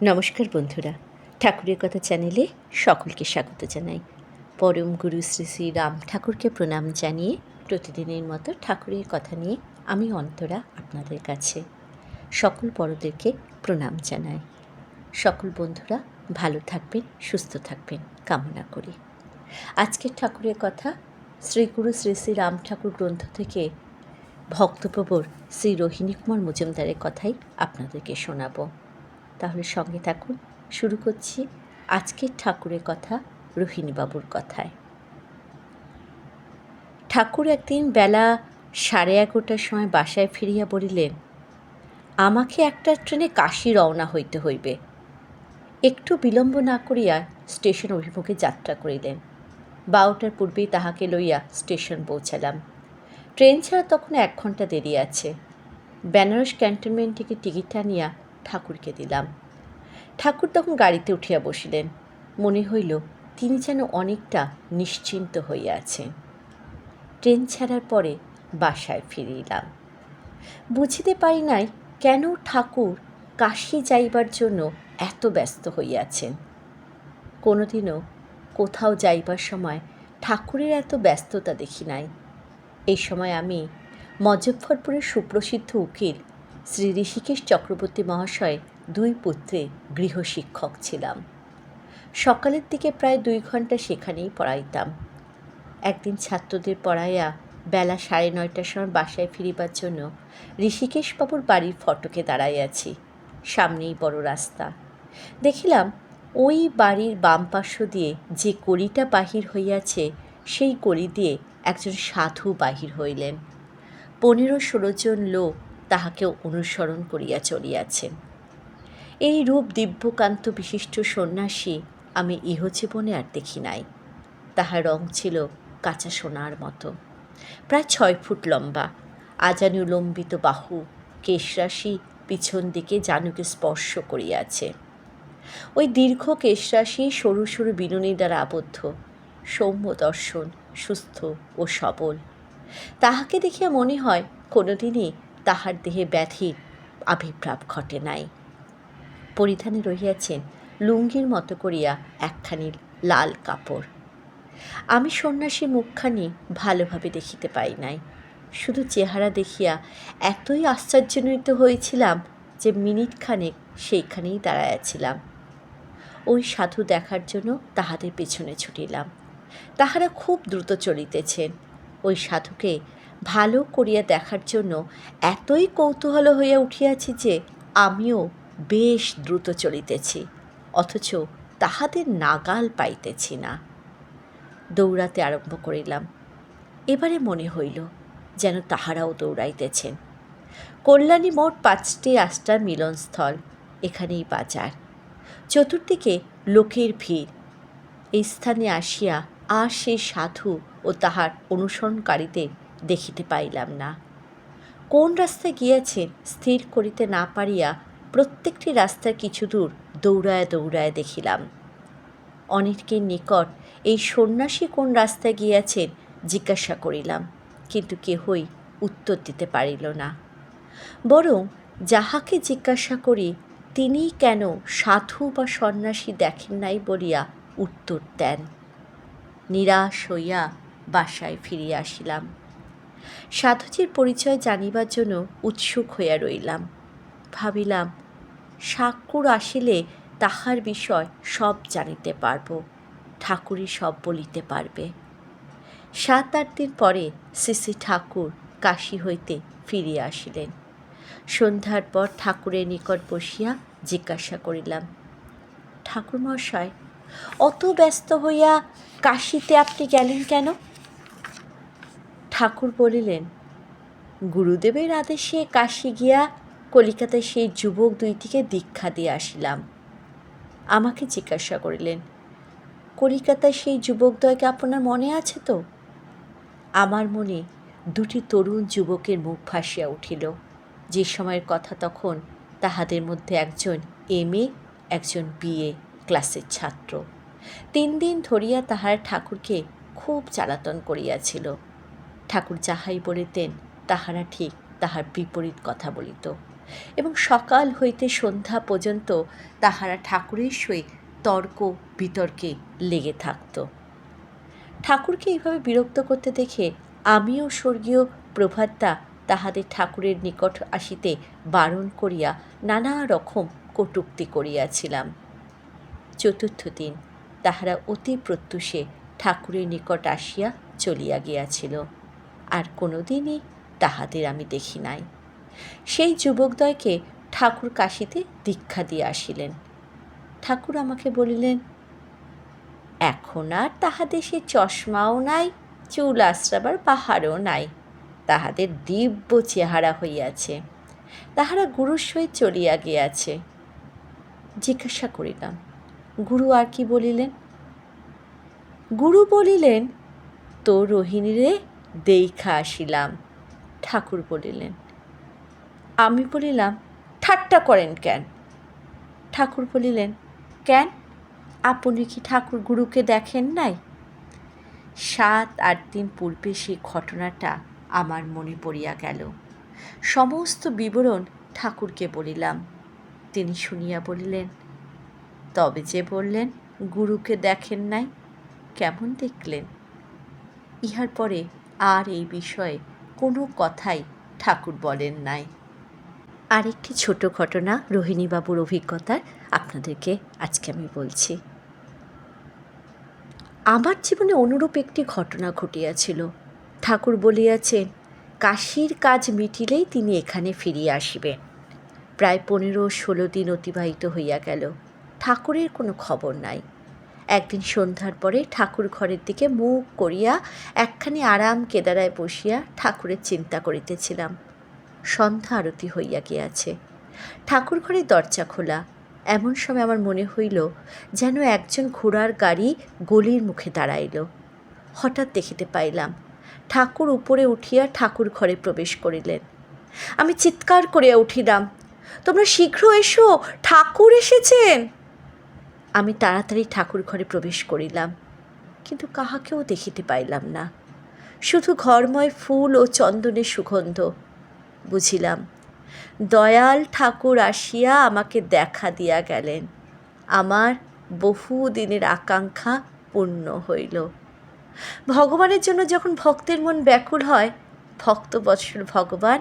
নমস্কার বন্ধুরা, ঠাকুরের কথা চ্যানেলে সকলকে স্বাগত জানাই। পরম গুরু শ্রী শ্রী রাম ঠাকুরকে প্রণাম জানিয়ে প্রতিদিনের মতো ঠাকুরের কথা নিয়ে আমি অন্তরা আপনাদের কাছে সকল বড়দেরকে প্রণাম জানাই। সকল বন্ধুরা ভালো থাকবেন, সুস্থ থাকবেন কামনা করি। আজকের ঠাকুরের কথা শ্রীগুরু শ্রী শ্রী রাম ঠাকুর গ্রন্থ থেকে ভক্তপ্রবর শ্রী রোহিণী কুমার মজুমদারের কথাই আপনাদেরকে শোনাবো। তাহলে সঙ্গে থাকুন। শুরু করছি আজকের ঠাকুরের কথা রোহিণীবাবুর কথায়। ঠাকুর একদিন বেলা 11:30টার সময় বাসায় ফিরিয়া বলিলেন, আমাকে একটা ট্রেনে কাশী রওনা হইতে হইবে। একটু বিলম্ব না করিয়া স্টেশন অভিমুখে যাত্রা করিলেন। 12টার পূর্বেই তাহাকে লইয়া স্টেশন পৌঁছালাম। ট্রেন ছাড়া তখন 1 ঘণ্টা দেরি আছে। বেনারস ক্যান্টনমেন্ট থেকে টিকিট আনিয়া ঠাকুরকে দিলাম। ঠাকুর তখন গাড়িতে উঠিয়া বসিলেন। মনে হইল তিনি যেন অনেকটা নিশ্চিন্ত হইয়া আছেন। ট্রেন ছাড়ার পরে বাসায় ফিরিলাম। বুঝিতে পারি নাই কেন ঠাকুর কাশী যাইবার জন্য এত ব্যস্ত হইয়াছেন। কোনোদিনও কোথাও যাইবার সময় ঠাকুরের এত ব্যস্ততা দেখি নাই। এই সময় আমি মজফ্ফরপুরের সুপ্রসিদ্ধ উকিল শ্রী ঋষিকেশ চক্রবর্তী মহাশয় 2 পুত্রে গৃহশিক্ষক ছিলাম। সকালের দিকে প্রায় 2 ঘণ্টা সেখানেই পড়াইতাম। একদিন ছাত্রদের পড়াইয়া বেলা 9:30টার সময় বাসায় ফিরিবার জন্য ঋষিকেশবাবুর বাড়ির ফটকে দাঁড়াইয়াছি। সামনেই বড় রাস্তা। দেখিলাম ওই বাড়ির বাম পার্শ্ব দিয়ে যে গলিটা বাহির হইয়াছে সেই গলি দিয়ে একজন সাধু বাহির হইলেন। 15-16 জন লোক তাহাকে অনুসরণ করিয়া চলিয়াছেন। এই রূপ দিব্যকান্ত বিশিষ্ট সন্ন্যাসী আমি ইহজীবনে আর দেখি নাই। তাহার রং ছিল কাঁচা সোনার মতো। প্রায় 6 ফুট লম্বা, আজানু লম্বিত বাহু, কেশরাশি পিছন দিকে জানুকে স্পর্শ করিয়াছে। ওই দীর্ঘ কেশরাশি সরু সরু বিনুনি দ্বারা আবদ্ধ, সৌম্য দর্শন, সুস্থ ও সবল। তাহাকে দেখিয়া মনে হয় কোনোদিনই তাহার দেহে ব্যাধির আবির্ভাব ঘটে নাই। পরিধানে রহিয়াছেন লুঙ্গির মতো করিয়া একখানি লাল কাপড়। আমি সন্ন্যাসীর মুখখানি ভালোভাবে দেখিতে পাই নাই। শুধু চেহারা দেখিয়া এতই আশ্চর্যান্বিত হয়েছিলাম যে মিনিটখানেক সেইখানেই দাঁড়াইয়াছিলাম। ওই সাধু দেখার জন্য তাহাদের পেছনে ছুটিলাম। তাহারা খুব দ্রুত চলিতেছেন। ওই সাধুকে ভালো করিয়া দেখার জন্য এতই কৌতূহল হইয়া উঠিয়াছি যে আমিও বেশ দ্রুত চলিতেছি, অথচ তাহাদের নাগাল পাইতেছি না। দৌড়াতে আরম্ভ করিলাম। এবারে মনে হইল যেন তাহারাও দৌড়াইতেছেন। কল্যাণী মোট 5টি রাস্তার মিলনস্থল, এখানেই বাজার। চতুর্দিকে লোকের ভিড়। এই স্থানে আসিয়া আর সেই সাধু ও তাহার অনুসরণকারীদের দেখিতে পাইলাম না। কোন রাস্তায় গিয়াছেন স্থির করিতে না পারিয়া প্রত্যেকটি রাস্তার কিছু দূর দৌড়ায় দৌড়ায় দেখিলাম। অনেকের নিকট এই সন্ন্যাসী কোন রাস্তায় গিয়াছেন জিজ্ঞাসা করিলাম, কিন্তু কেহই উত্তর দিতে পারিল না। বরং যাহাকে জিজ্ঞাসা করি তিনি কেন সাধু বা সন্ন্যাসী দেখেন নাই বলিয়া উত্তর দেন। নিরাশ হইয়া বাসায় ফিরিয়া আসিলাম। সাধুজির পরিচয় জানিবার জন্য উৎসুক হইয়া রইলাম। ভাবিলাম ঠাকুর আসিলে তাহার বিষয় সব জানিতে পারব, ঠাকুরই সব বলিতে পারবে। 7-8 দিন পরে শ্রী শ্রী ঠাকুর কাশী হইতে ফিরিয়া আসিলেন। সন্ধ্যার পর ঠাকুরের নিকট বসিয়া জিজ্ঞাসা করিলাম, ঠাকুর মহাশয়, অত ব্যস্ত হইয়া কাশীতে আপনি গেলেন কেন? ঠাকুর বলিলেন, গুরুদেবের আদেশে কাশী গিয়া কলিকাতায় সেই যুবক 2টিকে দীক্ষা দিয়ে আসিলাম। আমাকে জিজ্ঞাসা করিলেন, কলিকাতায় সেই যুবকদ্বয়কে আপনার মনে আছে তো? আমার মনে 2টি তরুণ যুবকের মুখ ভাসিয়া উঠিল। যে সময়ের কথা তখন তাহাদের মধ্যে একজন MA, একজন BA ক্লাসের ছাত্র। 3 দিন ধরিয়া তাহারা ঠাকুরকে খুব জ্বালাতন করিয়াছিল। ঠাকুর যাহাই বলিতেন তাহারা ঠিক তাহার বিপরীত কথা বলিত। এবং সকাল হইতে সন্ধ্যা পর্যন্ত তাহারা ঠাকুরের সহিত তর্ক বিতর্কে লেগে থাকত। ঠাকুরকে এইভাবে বিরক্ত করতে দেখে আমিও স্বর্গীয় প্রভাতদা তাহাদের ঠাকুরের নিকট আসিতে বারণ করিয়া নানা রকম কটূক্তি করিয়াছিলাম। চতুর্থ দিন তাহারা অতি প্রত্যুষে ঠাকুরের নিকট আসিয়া চলিয়া গিয়াছিল, আর কোনো দিনই তাহাদের আমি দেখি নাই। সেই যুবকদ্বয়কে ঠাকুর কাশীতে দীক্ষা দিয়ে আসিলেন। ঠাকুর আমাকে বলিলেন, এখন আর তাহাদের সে চশমাও নাই, চুল আশ্রাবার পাহাড়ও নাই, তাহাদের দিব্য চেহারা হইয়াছে, তাহারা গুরুর সহিত চলিয়া গিয়াছে। জিজ্ঞাসা করিলাম, গুরু আর কি বলিলেন? গুরু বলিলেন, তো রোহিণীরে দেইখা আসিলাম। ঠাকুর বলিলেন। আমি বলিলাম, ঠাট্টা করেন কেন? ঠাকুর বলিলেন, কেন, আপনি কি ঠাকুর গুরুকে দেখেন নাই? 7-8 দিন পূর্বে সেই ঘটনাটা আমার মনে পড়িয়া গেল। সমস্ত বিবরণ ঠাকুরকে বলিলাম। তিনি শুনিয়া বলিলেন, তবে যে বললেন গুরুকে দেখেন নাই, কেমন দেখলেন? ইহার পরে আর এই বিষয়ে কোনো কথাই ঠাকুর বলেন নাই। আরেকটি ছোট ঘটনা রোহিণীবাবুর অভিজ্ঞতার আপনাদেরকে আজকে আমি বলছি। আমার জীবনে অনুরূপ একটি ঘটনা ঘটিয়াছিল। ঠাকুর বলিয়াছেন, কাশীর কাজ মিটিলেই তিনি এখানে ফিরিয়া আসিবেন। প্রায় 15-16 দিন অতিবাহিত হইয়া গেল, ঠাকুরের কোনো খবর নাই। একদিন সন্ধ্যার পরে ঠাকুর ঘরের দিকে মুখ করিয়া একখানি আরাম কেদারায় বসিয়া ঠাকুরের চিন্তা করিতেছিলাম। সন্ধ্যা আরতি হইয়া গিয়াছে। ঠাকুর ঘরের দরজা খোলা। এমন সময় আমার মনে হইল যেন একজন ঘোড়ার গাড়ি গলির মুখে দাঁড়াইল। হঠাৎ দেখিতে পাইলাম ঠাকুর উপরে উঠিয়া ঠাকুর ঘরে প্রবেশ করিলেন। আমি চিৎকার করিয়া উঠিলাম, তোমরা শীঘ্র এসো, ঠাকুর এসেছেন। আমি তাড়াতাড়ি ঠাকুর ঘরে প্রবেশ করিলাম, কিন্তু কাহাকেও দেখিতে পাইলাম না। শুধু ঘরময় ফুল ও চন্দনের সুগন্ধ। বুঝিলাম দয়াল ঠাকুর আসিয়া আমাকে দেখা দিয়া গেলেন। আমার বহুদিনের আকাঙ্ক্ষা পূর্ণ হইল। ভগবানের জন্য যখন ভক্তের মন ব্যাকুল হয়, ভক্তবৎসল ভগবান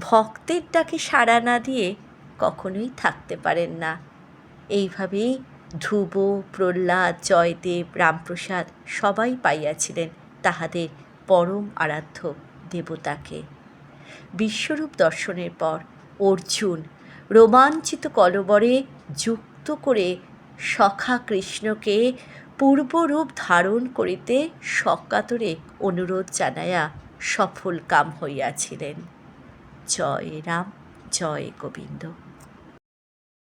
ভক্তের ডাকে সাড়া না দিয়ে কখনোই থাকতে পারেন না। এইভাবেই ধ্রুব, প্রহ্লাদ, জয়দেব, রামপ্রসাদ সবাই পাইয়াছিলেন তাহাদের পরম আরাধ্য দেবতাকে। বিশ্বরূপ দর্শনের পর অর্জুন রোমাঞ্চিত কলবরে যুক্ত করে সখা কৃষ্ণকে পূর্বরূপ ধারণ করিতে সকাতরে অনুরোধ জানাইয়া সফল কাম হইয়াছিলেন। জয় রাম, জয় গোবিন্দ।